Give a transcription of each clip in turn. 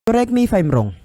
Correct me if I'm wrong.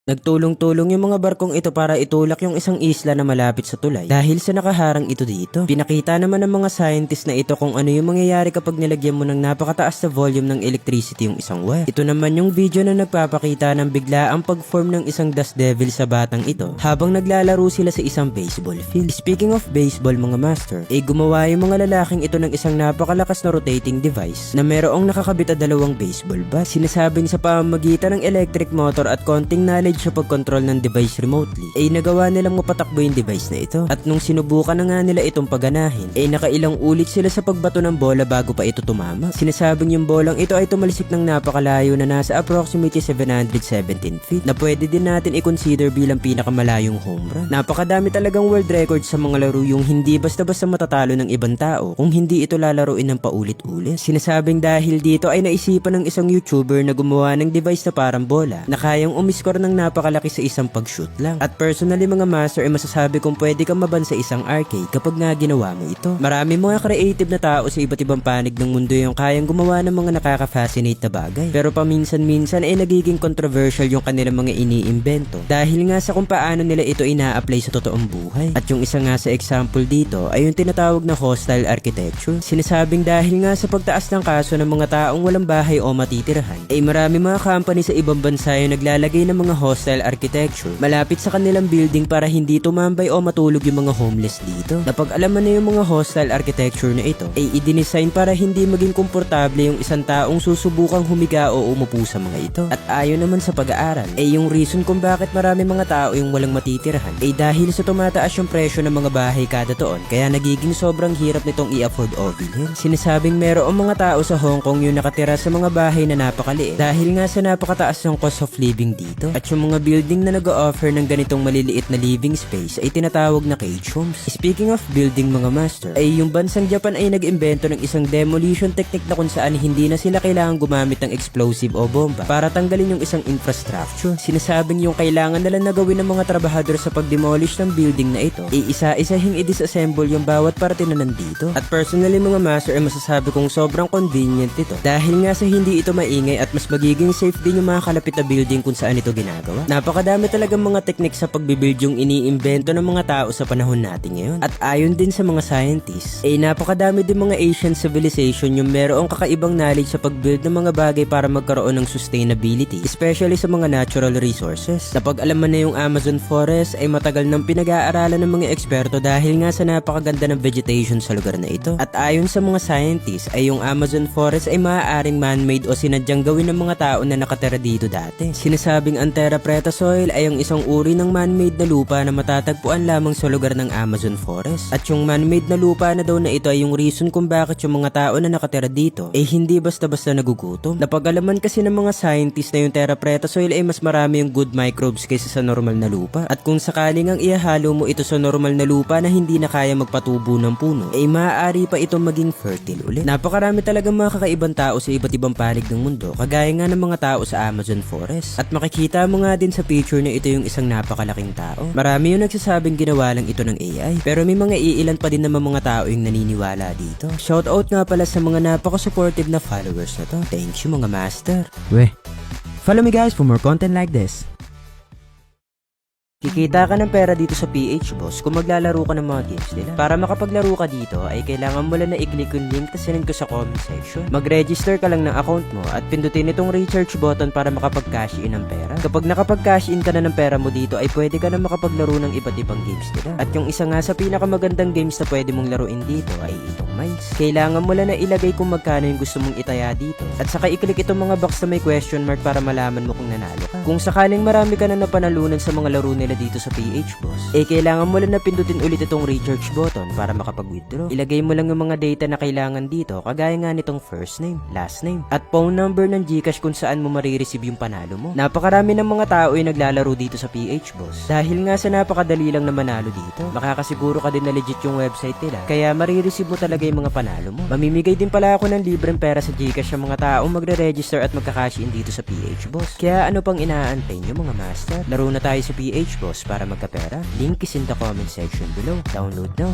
Nagtulong-tulong yung mga barkong ito para itulak yung isang isla na malapit sa tulay dahil sa nakaharang ito dito. Pinakita naman ng mga scientist na ito kung ano yung mangyayari kapag nilagyan mo ng napakataas na volume ng electricity yung isang wire. Ito naman yung video na nagpapakita ng bigla ang pag-form ng isang dust devil sa batang ito habang naglalaro sila sa isang baseball field. Speaking of baseball mga master, gumawa yung mga lalaking ito ng isang napakalakas na rotating device na merong nakakabit na dalawang baseball bat. Sinasabing sa pamamagitan ng electric motor at konting knowledge sa pag-control ng device remotely, nagawa nilang mapatakbo yung device na ito. At nung sinubukan na nga nila itong paganahin, nakailang ulit sila sa pagbato ng bola bago pa ito tumama. Sinasabing yung bolang ito ay tumalisik ng napakalayo na nasa approximately 717 feet na pwede din natin i-consider bilang pinakamalayong home run. Napakadami talagang world records sa mga laro yung hindi basta-basta matatalo ng ibang tao kung hindi ito lalaruin ng paulit-ulit. Sinasabing dahil dito ay naisipan ng isang YouTuber na gumawa ng device na parang bola na kayang umiskor ng napakalaki sa isang pag-shoot lang. At personally mga master masasabi kong pwede kang maban sa isang arcade kapag nga ginawa mo ito. Marami mga creative na tao sa iba't ibang panig ng mundo yung kayang gumawa ng mga nakaka-fascinate na bagay. Pero paminsan-minsan nagiging controversial yung kanilang mga iniimbento dahil nga sa kung paano nila ito ina-apply sa totoong buhay. At yung isa nga sa example dito ay yung tinatawag na hostile architecture. Sinasabing dahil nga sa pagtaas ng kaso ng mga taong walang bahay o matitirahan, marami mga company sa ibang bansa yung naglalagay ng mga hostile architecture malapit sa kanilang building para hindi tumambay o matulog yung mga homeless dito. Napag-alaman na yung mga hostile architecture na ito i-design para hindi maging komportable yung isang taong susubukang humiga o umupo sa mga ito. At ayon naman sa pag-aaral, yung reason kung bakit marami mga tao yung walang matitirahan dahil sa tumataas yung presyo ng mga bahay kada taon kaya nagiging sobrang hirap nitong i-afford o bilhin. Sinasabing merong mga tao sa Hong Kong yung nakatira sa mga bahay na napakaliit dahil nga sa napakataas ng cost of living dito. At yung mga building na nag-o-offer ng ganitong maliliit na living space ay tinatawag na cage homes. Speaking of building mga master, yung bansang Japan ay nag-imbento ng isang demolition technique na kung saan hindi na sila kailangan gumamit ng explosive o bomba para tanggalin yung isang infrastructure. Sinasabing yung kailangan nila na gawin ng mga trabahador sa pag-demolish ng building na ito isa-isahing i-disassemble yung bawat parte na nandito. At personally mga master masasabi kong sobrang convenient ito dahil nga sa hindi ito maingay at mas magiging safe din yung mga kalapit na building kung saan ito ginagawa. Napakadami talagang mga teknik sa pagbibuild yung iniimbento ng mga tao sa panahon natin ngayon. At ayon din sa mga scientists, napakadami din mga ancient civilization yung merong kakaibang knowledge sa pagbuild ng mga bagay para magkaroon ng sustainability, especially sa mga natural resources. Napag-alaman na yung Amazon forest ay matagal nang pinag-aaralan ng mga eksperto dahil nga sa napakaganda ng vegetation sa lugar na ito. At ayon sa mga scientists ay yung Amazon forest ay maaaring man-made o sinadyang gawin ng mga tao na nakatira dito dati. Sinasabing ang Terra Preta soil ay ang isang uri ng man-made na lupa na matatagpuan lamang sa lugar ng Amazon forest. At yung man-made na lupa na daw na ito ay yung reason kung bakit yung mga tao na nakatira dito hindi basta-basta nagugutom. Napag-alaman kasi ng mga scientists na yung Terra Preta soil ay mas marami yung good microbes kaysa sa normal na lupa. At kung sakaling ang ihalo mo ito sa normal na lupa na hindi na kaya magpatubo ng puno, maaari pa itong maging fertile ulit. Napakarami talagang mga kakaibang tao sa iba't ibang panig ng mundo, kagaya nga ng mga tao sa Amazon forest. At makikita mo nga din sa picture na ito yung isang napakalaking tao. Marami yung nagsasabing ginawa lang ito ng AI, pero may mga iilan pa din naman mga tao yung naniniwala dito. Shoutout nga pala sa mga napaka-supportive na followers na to. Thank you mga master. Follow me guys for more content like this. Kikita ka ng pera dito sa PH Boss kung maglalaro ka ng mga games nila. Para makapaglaro ka dito ay kailangan mo lang na i-click yung link na sinend ko sa comment section. Mag-register ka lang ng account mo at pindutin itong recharge button para makapag-cash in ng pera. Kapag nakapag-cash in ka na ng pera mo dito ay pwede ka na makapaglaro ng iba't ibang games nila. At yung isa nga sa pinakamagandang games na pwede mong laruin dito ay itong Mines. Kailangan mo lang na ilagay kung magkano yung gusto mong itaya dito. At saka i-click itong mga box na may question mark para malaman mo kung nanalo ka. Kung sakaling marami ka na napanalunan sa mga laro nila dito sa PH Boss, kailangan mo lang na pindutin ulit itong recharge button para makapag-withdraw. Ilagay mo lang yung mga data na kailangan dito, kagaya nga nitong first name, last name, at phone number ng GCash kung saan mo marireceive yung panalo mo. Napakarami ng mga tao yung naglalaro dito sa PH Boss. Dahil nga sa napakadali lang na manalo dito, makakasiguro ka din na legit yung website nila, kaya marireceive mo talaga yung mga panalo mo. Mamimigay din pala ako ng libreng pera sa GCash sa mga taong magre-register at magka-cash in dito sa PH Boss. Kaya ano pang inaantay nyo mga master? Laro na tayo sa PH Boss para magkapera. Link is in the comment section below. Download now.